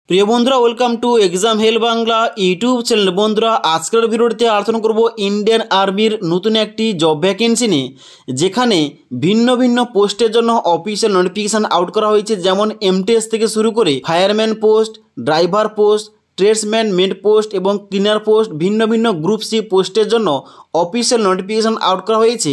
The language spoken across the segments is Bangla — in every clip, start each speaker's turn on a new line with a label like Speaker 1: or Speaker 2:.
Speaker 1: প্রিয় বন্ধুরা, welcome to exam help Bangla YouTube channel. বন্ধুরা, আজকের ভিডিওটিতে আলোচনা করব ইন্ডিয়ান আর্মির নতুন একটি জব ভ্যাকেন্সি নিয়ে, যেখানে ভিন্ন ভিন্ন পোস্টের জন্য অফিসিয়াল নোটিফিকেশান আউট করা হয়েছে। যেমন এমটিএস থেকে শুরু করে fireman post, driver post, tradesman made post এবং ক্লিনার পোস্ট, ভিন্ন ভিন্ন গ্রুপ সি পোস্টের জন্য অফিসিয়াল নোটিফিকেশান আউট করা হয়েছে,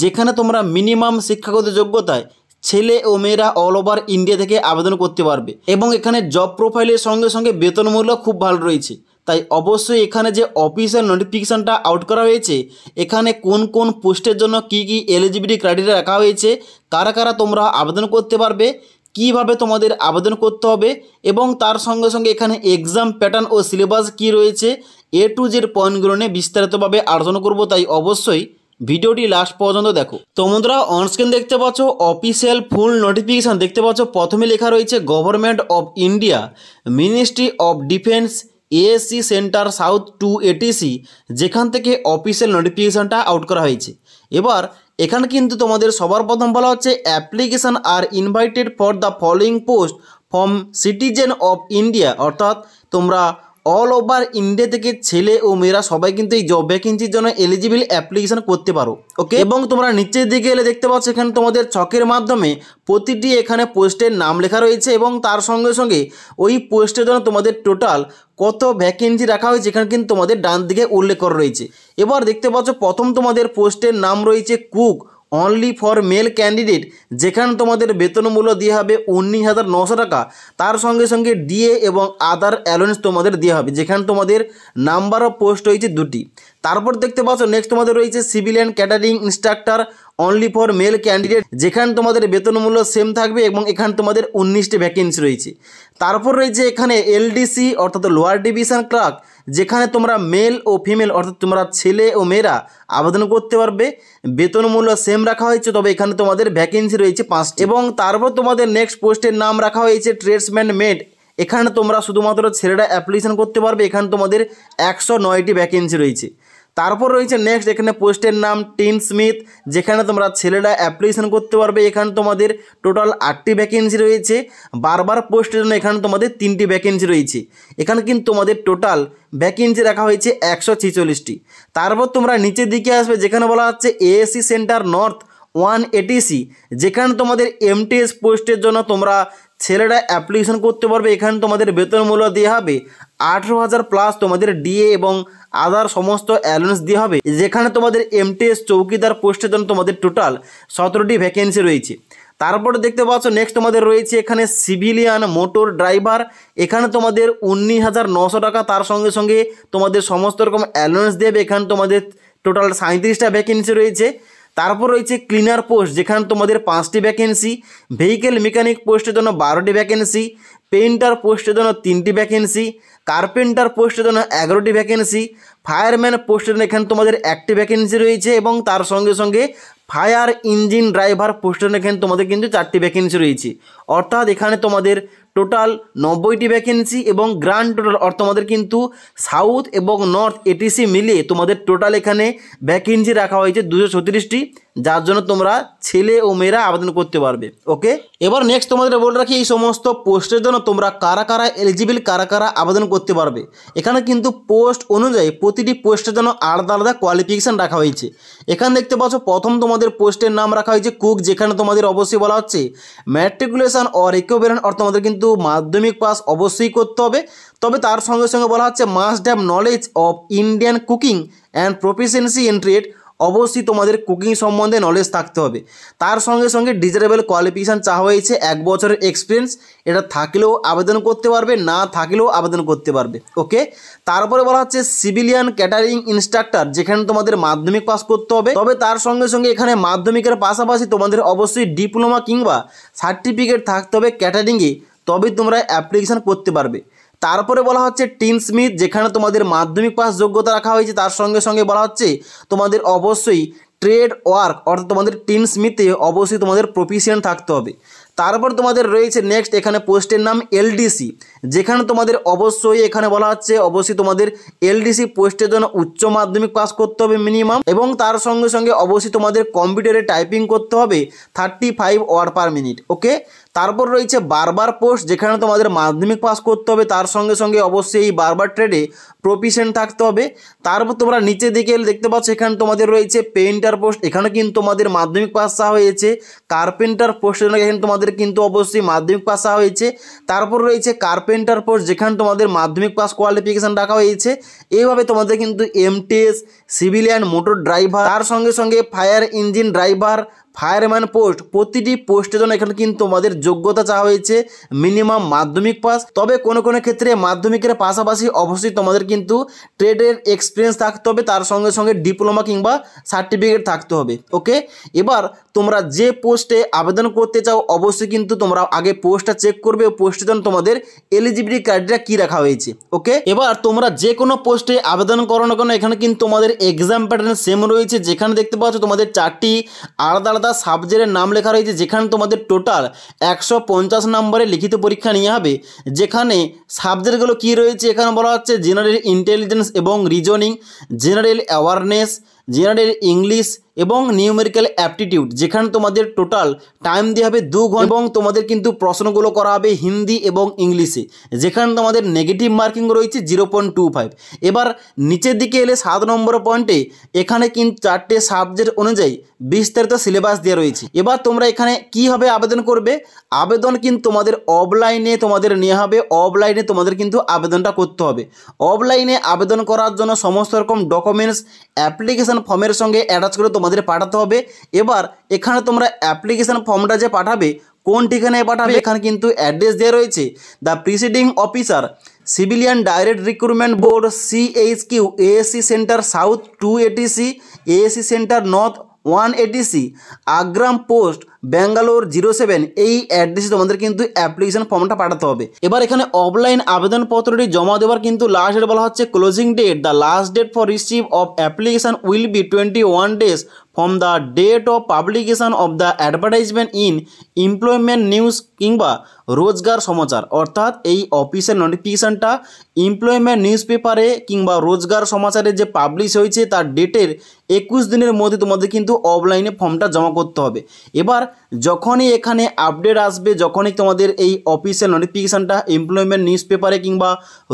Speaker 1: যেখানে তোমরা মিনিমাম শিক্ষাগত যোগ্যতায় ছেলে ও মেয়েরা অল ওভার ইন্ডিয়া থেকে আবেদন করতে পারবে এবং এখানে জব প্রোফাইলের সঙ্গে সঙ্গে বেতনমূল্য খুব ভালো রয়েছে। তাই অবশ্যই এখানে যে অফিসিয়াল নোটিফিকেশানটা আউট করা হয়েছে, এখানে কোন কোন পোস্টের জন্য কি কি এলিজিবিলিটি ক্রাইটেরিয়া রাখা হয়েছে, কারা কারা তোমরা আবেদন করতে পারবে, কিভাবে তোমাদের আবেদন করতে হবে এবং তার সঙ্গে সঙ্গে এখানে এক্সাম প্যাটার্ন ও সিলেবাস কী রয়েছে, এ টু জেড পয়েন্টগুলো নিয়ে বিস্তারিতভাবে আলোচনা করব। তাই অবশ্যই ভিডিওটি লাস্ট পর্যন্ত দেখো। তো বন্ধুরা, অনস্ক্রিন দেখতে পাচ্ছ অফিসিয়াল ফুল নোটিফিকেশান দেখতে পাচ্ছ। প্রথমে লেখা রয়েছে government of India, ministry of defence, ASC centre south 2 ATC, যেখান থেকে অফিসিয়াল নোটিফিকেশানটা আউট করা হয়েছে। এবার এখানে কিন্তু তোমাদের সবার প্রথম বলা হচ্ছে অ্যাপ্লিকেশান আর invited for the following post from citizen of India, অর্থাৎ তোমরা অল ওভার ইন্ডিয়া থেকে ছেলে ও মেয়েরা সবাই কিন্তু এই জব ভ্যাকেন্সির জন্য এলিজিবল অ্যাপ্লিকেশান করতে পারো। ওকে, এবং তোমরা নিচের দিকে এলে দেখতে পাচ্ছ এখানে তোমাদের ছকের মাধ্যমে প্রতিটি এখানে পোস্টের নাম লেখা রয়েছে এবং তার সঙ্গে সঙ্গে ওই পোস্টের জন্য তোমাদের টোটাল কত ভ্যাকেন্সি রাখা হয়েছে এখানে কিন্তু তোমাদের ডান দিকে উল্লেখ করা রয়েছে। এবার দেখতে পাচ্ছ প্রথম তোমাদের পোস্টের নাম রয়েছে cook only for male candidate, যেখানে তোমাদের বেতনমূল্য দেওয়া হবে 19,900 টাকা। তার সঙ্গে সঙ্গে ডিএ এবং আদার অ্যালাউন্স তোমাদের দেওয়া হবে, যেখানে তোমাদের নাম্বার অফ পোস্ট রয়েছে 2টি। তারপর দেখতে পাচ্ছ নেক্সট তোমাদের রয়েছে civilian catering instructor only for male candidate, যেখানে তোমাদের বেতনমূল্য সেম থাকবে এবং এখানে তোমাদের 19টি ভ্যাকেন্সি রয়েছে। তারপর রয়েছে এখানে এলডিসি অর্থাৎ লোয়ার ডিভিশন ক্লার্ক, যেখানে তোমরা মেল ও ফিমেল অর্থাৎ তোমরা ছেলে ও মেয়েরা আবেদন করতে পারবে। বেতনমূল্য সেম রাখা হয়েছে, তবে এখানে তোমাদের ভ্যাকেন্সি রয়েছে 5টি। এবং তারপর তোমাদের নেক্সট পোস্টের নাম রাখা হয়েছে ট্রেডসম্যান মেড, এখানে তোমরা শুধুমাত্র ছেলেরা অ্যাপ্লিকেশন করতে পারবে। এখানে তোমাদের 109টি ভ্যাকেন্সি রয়েছে। তারপর রয়েছে নেক্সট এখানে পোস্টের নাম টিন স্মিথ, যেখানে তোমরা ছেলেরা অ্যাপ্লিকেশন করতে পারবে। এখানে তোমাদের টোটাল 8টি ভ্যাকেন্সি রয়েছে। বারবার পোস্টের জন্য এখানে তোমাদের 3টি ভ্যাকেন্সি রয়েছে। এখানে কিন্তু তোমাদের টোটাল ভ্যাকেন্সি রাখা হয়েছে 146টি। তারপর তোমরা নিচের দিকে আসবে, যেখানে বলা হচ্ছে এএসসি সেন্টার নর্থ 1 এটিসি, যেখানে তোমাদের এমটিএস পোস্টের জন্য তোমরা ছেলেরা অ্যাপ্লিকেশন করতে পারবে। এখানে তোমাদের বেতনমূল্য দেওয়া হবে 18,000 প্লাস তোমাদের ডিএ এবং আদার সমস্ত অ্যালাউন্স দেওয়া হবে। যেখানে তোমাদের এমটিএস চৌকিদার পোস্টের জন্য তোমাদের টোটাল 17টি ভ্যাকেন্সি রয়েছে। তারপরে দেখতে পাচ্ছ নেক্সট তোমাদের রয়েছে এখানে সিভিলিয়ান মোটর ড্রাইভার, এখানে তোমাদের 19,900 টাকা। তার সঙ্গে সঙ্গে তোমাদের সমস্ত রকম অ্যালাউন্স দেবে। এখানে তোমাদের টোটাল 37টা ভ্যাকেন্সি রয়েছে। তারপর রয়েছে ক্লিনার পোস্ট, যেখানে তোমাদের 5টি ভ্যাকেন্সি। ভেহিকেল মেকানিক পোস্টের জন্য 12টি ভ্যাকেন্সি। পেইন্টার পোস্টের জন্য 3টি ভ্যাকেন্সি। কার্পেন্টার পোস্টের জন্য 11টি ভ্যাকেন্সি। ফায়ারম্যান পোস্টের জন্য এখানে তোমাদের 1টি ভ্যাকেন্সি রয়েছে এবং তার সঙ্গে সঙ্গে ফায়ার ইঞ্জিন ড্রাইভার পোস্টের জন্য এখানে তোমাদের কিন্তু 4টি ভ্যাকেন্সি রয়েছে। অর্থাৎ এখানে তোমাদের টোটাল 90টি ভ্যাকেন্সি এবং গ্র্যান্ড টোটাল অর্থাৎ তোমাদের কিন্তু সাউথ এবং নর্থ এটিসি মিলিয়ে তোমাদের টোটাল এখানে ভ্যাকেন্সি রাখা হয়েছে 236টি, যার জন্য তোমরা ছেলে ও মেয়েরা আবেদন করতে পারবে। ওকে, এবার নেক্সট তোমাদের বলে রাখি এই সমস্ত পোস্টের জন্য তোমরা কারা কারা এলিজিবল, কারা কারা আবেদন করতে পারবে। এখানে কিন্তু পোস্ট অনুযায়ী প্রতিটি পোস্টের জন্য আলাদা আলাদা কোয়ালিফিকেশান রাখা হয়েছে। এখানে দেখতে পাচ্ছ প্রথম তোমাদের পোস্টের নাম রাখা হয়েছে কুক, যেখানে তোমাদের অবশ্যই বলা হচ্ছে ম্যাট্রিকুলেশন অর ইকুইভ্যালেন্ট অর্থাৎ তোমাদের কিন্তু মাধ্যমিক পাস অবশ্যই করতে হবে। তবে তার সঙ্গে সঙ্গে বলা হচ্ছে must have knowledge of Indian cooking and proficiency in trade, অবশ্যই তোমাদের কুকিং সম্বন্ধে নলেজ থাকতে হবে। তার সঙ্গে সঙ্গে ডিজারেবল কোয়ালিফিকেশান চাওয়া হয়েছে 1 বছরের এক্সপিরিয়েন্স, এটা থাকলেও আবেদন করতে পারবে, না থাকলেও আবেদন করতে পারবে। ওকে, তারপরে বলা হচ্ছে সিভিলিয়ান ক্যাটারিং ইনস্ট্রাক্টর, যেখানে তোমাদের মাধ্যমিক পাস করতে হবে। তবে তার সঙ্গে সঙ্গে এখানে মাধ্যমিকের পাশাপাশি তোমাদের অবশ্যই ডিপ্লোমা কিংবা সার্টিফিকেট থাকতে হবে ক্যাটারিংয়ে, তবেই তোমরা অ্যাপ্লিকেশান করতে পারবে। তারপরে বলা হচ্ছে টিন স্মিথ, যেখানে তোমাদের মাধ্যমিক পাস যোগ্যতা রাখা হয়েছে। তার সঙ্গে সঙ্গে বলা হচ্ছে তোমাদের অবশ্যই ট্রেড ওয়ার্ক অর্থাৎ তোমাদের টিন স্মিথে অবশ্যই তোমাদের প্রফিসিয়েন্ট থাকতে হবে। তারপর তোমাদের রয়েছে নেক্সট এখানে পোস্টের নাম এলডিসি, যেখানে তোমাদের অবশ্যই এখানে বলা হচ্ছে অবশ্যই তোমাদের এলডিসি পোস্টের জন্য উচ্চ মাধ্যমিক পাস করতে হবে মিনিমাম, এবং তার সঙ্গে সঙ্গে অবশ্যই তোমাদের কম্পিউটারে টাইপিং করতে হবে 35 ওয়ার্ড পার মিনিট। ওকে, তারপর রয়েছে বারবার পোস্ট, যেখানে তোমাদের মাধ্যমিক পাস করতে হবে, তার সঙ্গে সঙ্গে অবশ্যই এই বারবার ট্রেডে প্রফিশিয়েন্ট থাকতে হবে। তারপর তোমরা নিচের দিকে দেখতে পাচ্ছ এখানে তোমাদের রয়েছে পেইন্টার পোস্ট, এখানে কিন্তু তোমাদের মাধ্যমিক পাস চাওয়া হয়েছে। কার্পেন্টার পোস্টের জন্য এখানে তোমাদের কিন্তু অবশ্যই মাধ্যমিক পাস চাওয়া হয়েছে। তারপর রয়েছে কার্পেন্টার পোস্ট, যেখানে তোমাদের মাধ্যমিক পাস কোয়ালিফিকেশান রাখা হয়েছে। এইভাবে তোমাদের কিন্তু এমটিএস, সিভিলিয়ান মোটর ড্রাইভার, তার সঙ্গে সঙ্গে fire engine driver, fireman post, প্রতিটি পোস্টের জন্য এখানে কিন্তু তোমাদের যোগ্যতা চাওয়া হয়েছে মিনিমাম মাধ্যমিক পাস। তবে কোনো কোনো ক্ষেত্রে মাধ্যমিকের পাশাপাশি অবশ্যই তোমাদের কিন্তু ট্রেডের এক্সপিরিয়েন্স থাকতে হবে, তার সঙ্গে সঙ্গে ডিপ্লোমা কিংবা সার্টিফিকেট থাকতে হবে। ওকে, এবার তোমরা যে পোস্টে আবেদন করতে চাও অবশ্যই কিন্তু তোমরা আগে পোস্টটা চেক করবে, পোস্টের জন্য তোমাদের এলিজিবিলিটি ক্রাইটেরিয়া কী রাখা হয়েছে। ওকে, এবার তোমরা যে কোনো পোস্টে আবেদন করো না কেন এখানে কিন্তু তোমাদের এক্সাম প্যাটার্ন সেম রয়েছে, যেখানে দেখতে পাচ্ছ তোমাদের 4টি আলাদা আলাদা সাবজেক্টের নাম লেখা রয়েছে, যেখানে তোমাদের টোটাল 150 নম্বরে লিখিত পরীক্ষা নেওয়া হবে। যেখানে সাবজেক্টগুলো কী রয়েছে এখানে বলা হচ্ছে জেনারেল ইন্টেলিজেন্স এবং reasoning, general awareness, general English এবং নিউমেরিক্যাল অ্যাপটিটিউড, যেখানে তোমাদের টোটাল টাইম দেওয়া হবে 2 ঘন্টা এবং তোমাদের কিন্তু প্রশ্নগুলো করা হবে হিন্দি এবং ইংলিশে, যেখানে তোমাদের নেগেটিভ মার্কিং রয়েছে 0.25। এবার নিচের দিকে এলে 7 নম্বর পয়েন্টে এখানে কিন্তু 4টে সাবজেক্ট অনুযায়ী বিস্তারিত সিলেবাস দেওয়া রয়েছে। এবার তোমরা এখানে কীভাবে আবেদন করবে, আবেদন কিন্তু তোমাদের অফলাইনে তোমাদের নেওয়া হবে, অফলাইনে তোমাদের কিন্তু আবেদনটা করতে হবে। অফলাইনে আবেদন করার জন্য সমস্ত রকম ডকুমেন্টস অ্যাপ্লিকেশান ফর্মের সঙ্গে অ্যাটাচ করে তোমাদের পাঠাতে হবে। এবার এখানে তোমরা অ্যাপ্লিকেশান ফর্মটা যে পাঠাবে কোন ঠিকানায় পাঠাবে এখানে কিন্তু অ্যাড্রেস দেওয়া রয়েছে, the presiding officer, civilian direct recruitment board, CHQ, ASC center south 280C, ASC center north 180C, Agram post, Bangalore 07। এই অ্যাড্রেসে তোমাদের কিন্তু অ্যাপ্লিকেশন ফর্মটা পাঠাতে হবে। এবার এখানে অফলাইন আবেদনপত্রটি জমা দেওয়ার কিন্তু লাস্ট ডেট বলা হচ্ছে closing date, the last date for receive of application will be 21 days from the date of publication of the advertisement in employment news কিংবা রোজগার সমাচার। অর্থাৎ এই অফিসের নোটিফিকেশানটা এমপ্লয়মেন্ট নিউজ পেপারে কিংবা রোজগার সমাচারে যে পাবলিশ হয়েছে তার ডেটের 21 দিনের মধ্যে তোমাদের কিন্তু অফলাইনে ফর্মটা জমা করতে হবে। এবার যখনই এখানে আপডেট আসবে, যখনই তোমাদের এই অফিসিয়াল নোটিফিকেশানটা এমপ্লয়মেন্ট নিউজ পেপারে কিংবা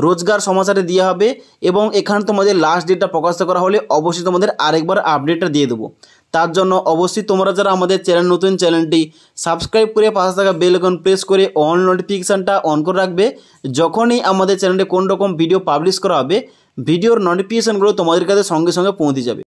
Speaker 1: রোজগার সমাচারে দেওয়া হবে এবং এখানে তোমাদের লাস্ট ডেটটা প্রকাশ করা হলে অবশ্যই তোমাদের আরেকবার আপডেটটা দিয়ে দেবো। তার জন্য অবশ্যই তোমরা যারা আমাদের চ্যানেল নতুন চ্যানেলটি সাবস্ক্রাইব করে পাশে থাকা বেল আইকন প্রেস করে অল নোটিফিকেশানটা অন করে রাখবে। যখনই আমাদের চ্যানেলে কোন রকম ভিডিও পাবলিশ করা হবে ভিডিওর নোটিফিকেশানগুলো তোমাদের কাছে সঙ্গে সঙ্গে পৌঁছে যাবে।